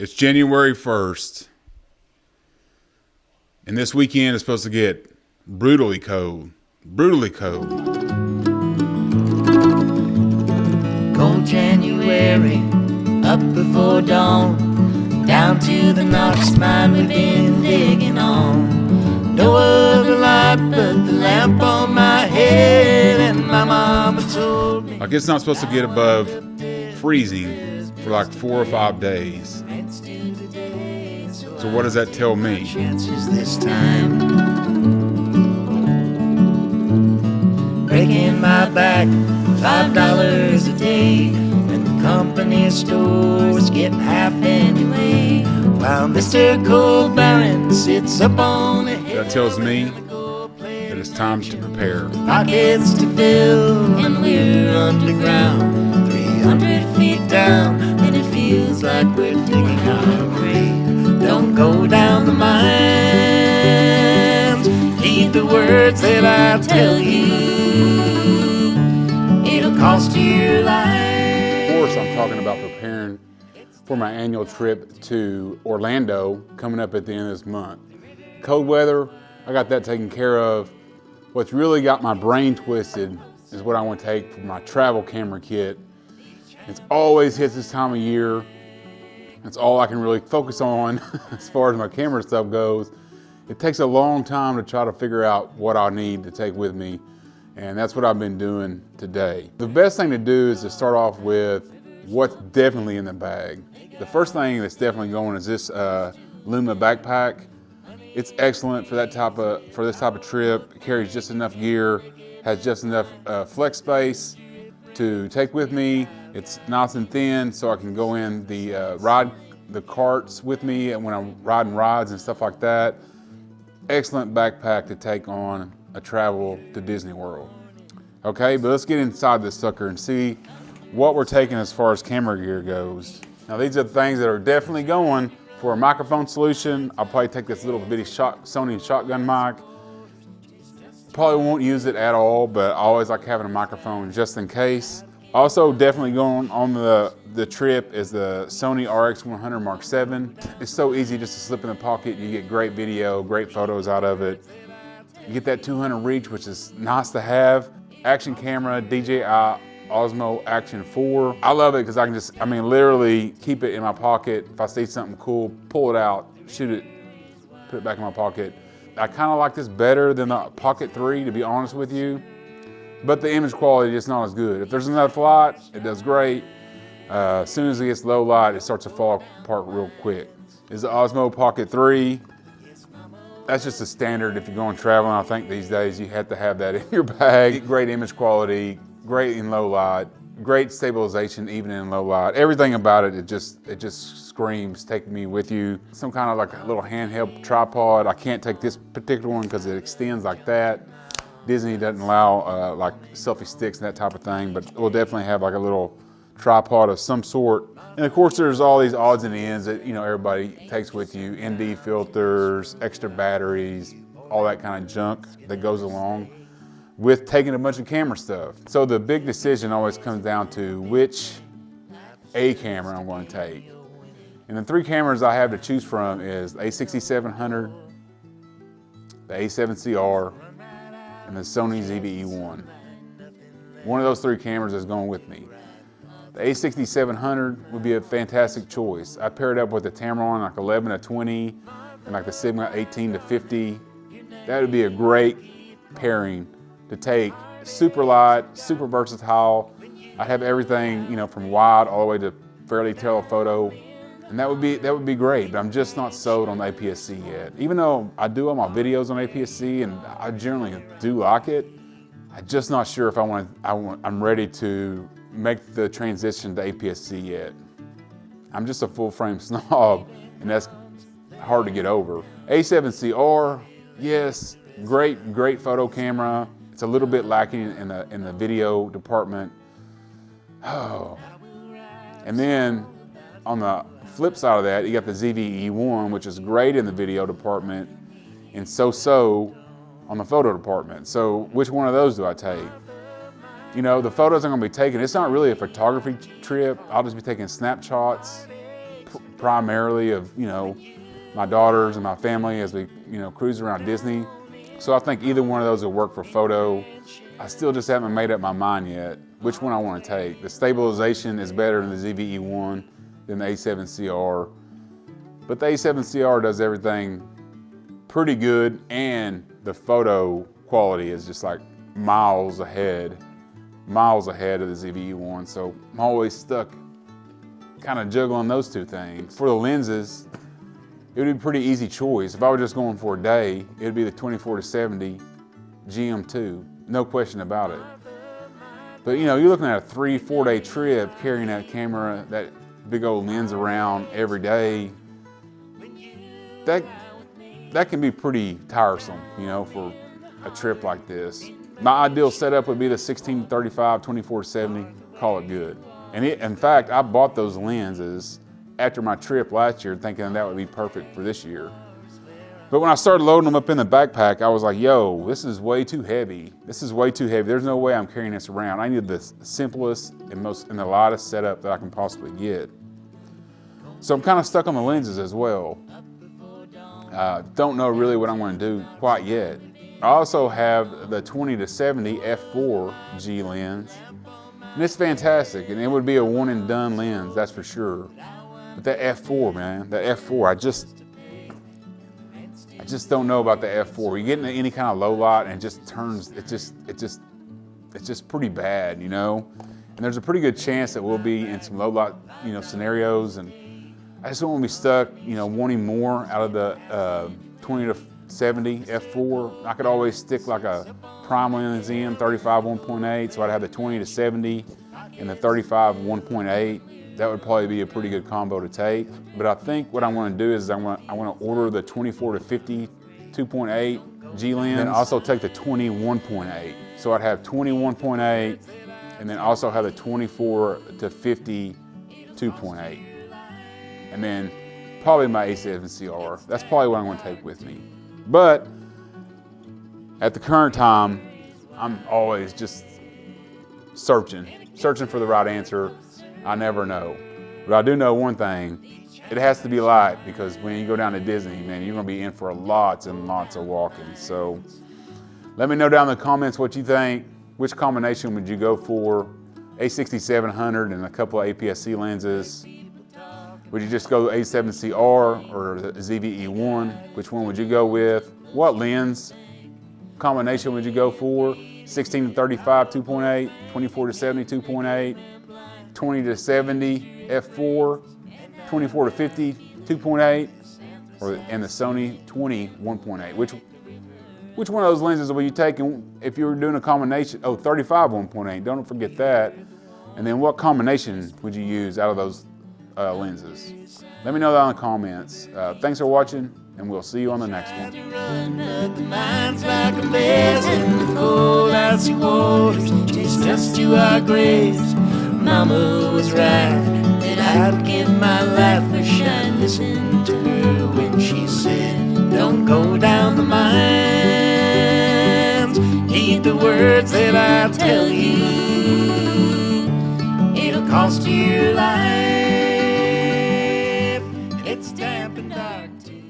It's January 1st, and this weekend is supposed to get brutally cold. Brutally cold. Cold January, up before dawn, down to the Knox mine we've been digging on. No other light but the lamp on my head, and my mama told me. Like, it's not supposed to get above freezing for like 4 or 5 days. So what does that tell me? Chances this time. Breaking my back, $5 a day, and the company store's getting half anyway. While Mr. Cold Baron sits up on the hill. That tells me that it's time to prepare. Pockets to fill, and we're underground, 300 feet down, and it feels like we're digging out a grave. Don't go down the mines, heed the words that I tell you, it'll cost you your life. Of course, I'm talking about preparing for my annual trip to Orlando coming up at the end of this month. Cold weather, I got that taken care of. What's really got my brain twisted is what I want to take for my travel camera kit. It's always hits this time of year. That's all I can really focus on as far as my camera stuff goes. It takes a long time to try to figure out what I need to take with me, and that's what I've been doing today. The best thing to do is to start off with what's definitely in the bag. The first thing that's definitely going is this Luma backpack. It's excellent for this type of trip. It carries just enough gear, has just enough flex space to take with me. It's nice and thin, so I can go in the carts with me and when I'm riding rides and stuff like that. Excellent backpack to take on a travel to Disney World. Okay, but let's get inside this sucker and see what we're taking as far as camera gear goes. Now, these are the things that are definitely going. For a microphone solution, I'll probably take this little bitty Sony shotgun mic. Probably won't use it at all, but I always like having a microphone just in case. Also, definitely going on the trip is the Sony RX100 Mark VII. It's so easy just to slip in the pocket. You get great video, great photos out of it. You get that 200 reach, which is nice to have. Action camera, DJI Osmo Action 4. I love it because I can literally keep it in my pocket. If I see something cool, pull it out, shoot it, put it back in my pocket. I kind of like this better than the Pocket 3, to be honest with you. But the image quality is not as good. If there's enough light, it does great. As soon as it gets low light, it starts to fall apart real quick. Is the Osmo Pocket 3. That's just a standard if you're going traveling. I think these days you have to have that in your bag. Great image quality, great in low light, great stabilization even in low light. Everything about it, it just screams, take me with you. Some kind of like a little handheld tripod. I can't take this particular one because it extends like that. Disney doesn't allow like selfie sticks and that type of thing, but we'll definitely have like a little tripod of some sort. And of course, there's all these odds and ends that everybody takes with you: ND filters, extra batteries, all that kind of junk that goes along with taking a bunch of camera stuff. So the big decision always comes down to which A camera I'm going to take. And the 3 cameras I have to choose from is the A6700, the A7CR, and the Sony ZV-E1. One of those 3 cameras is going with me. The A6700 would be a fantastic choice. I pair it up with the Tamron like 11 to 20 and like the Sigma 18 to 50. That would be a great pairing to take. Super light, super versatile. I'd have everything, from wide all the way to fairly telephoto. And that would be great, but I'm just not sold on APS-C yet. Even though I do all my videos on APS-C and I generally do like it, I'm just not sure if I'm ready to make the transition to APS-C yet. I'm just a full frame snob, and that's hard to get over. A7CR, yes, great photo camera. It's a little bit lacking in the video department. Oh, and then on the flip side of that, you got the ZV-E1, which is great in the video department and so on the photo department. So which one of those do I take? The photos I'm gonna be taking, it's not really a photography trip. I'll just be taking snapshots, primarily of, my daughters and my family as we, cruise around Disney. So I think either one of those will work for photo. I still just haven't made up my mind yet which one I want to take. The stabilization is better in the ZVE1 than the A7CR, but the A7CR does everything pretty good, and the photo quality is just like miles ahead of the ZVE1. So I'm always stuck kind of juggling those two things. For the lenses, it would be a pretty easy choice. If I were just going for a day, it would be the 24-70 GM2, no question about it. But you're looking at a 3-4 day trip carrying that camera, that big old lens around every day. That can be pretty tiresome, for a trip like this. My ideal setup would be the 16-35, 24-70, call it good. And in fact, I bought those lenses after my trip last year thinking that would be perfect for this year. But when I started loading them up in the backpack, I was like, yo, this is way too heavy. This is way too heavy. There's no way I'm carrying this around. I need the simplest and the lightest setup that I can possibly get. So I'm kind of stuck on the lenses as well. Don't know really what I'm going to do quite yet. I also have the 20-70 f4 G lens, and it's fantastic, and it would be a one and done lens, that's for sure. But that f4, man, that f4, I just don't know about the f4. You get into any kind of low light and it just turns, it's just pretty bad, And there's a pretty good chance that we'll be in some low light, scenarios, and I just don't want to be stuck, wanting more out of the 20-70 f4. I could always stick like a prime lens in, 35 1.8, so I'd have the 20-70 and the 35 1.8. That would probably be a pretty good combo to take. But I think what I want to do is I want to order the 24-50 2.8 G lens, and also take the 21.8. So I'd have 21.8, and then also have the 24-50 2.8. And then probably my A7CR. That's probably what I'm going to take with me. But at the current time, I'm always just searching for the right answer. I never know. But I do know one thing, it has to be light, because when you go down to Disney, man, you're going to be in for lots and lots of walking. So let me know down in the comments what you think. Which combination would you go for? A6700 and a couple of APS-C lenses. Would you just go A7CR or the ZVE1? Which one would you go with? What lens combination would you go for? 16-35 2.8, 24-70 2.8, 20-70 f4, 24-50 2.8, and the Sony 20 1.8. Which one of those lenses will you take if you were doing a combination? Oh, 35 1.8, don't forget that. And then what combination would you use out of those lenses? Let me know that in the comments. Thanks for watching, and we'll see you on the next one. Run up the mines like a bears in the cold icy waters, chased us to our graves. Mama was right that I'd give my life. Wish I'd listened to her when she said, don't go down the mines. Heed the words that I tell you. It'll cost you your life. It's damp and dark too.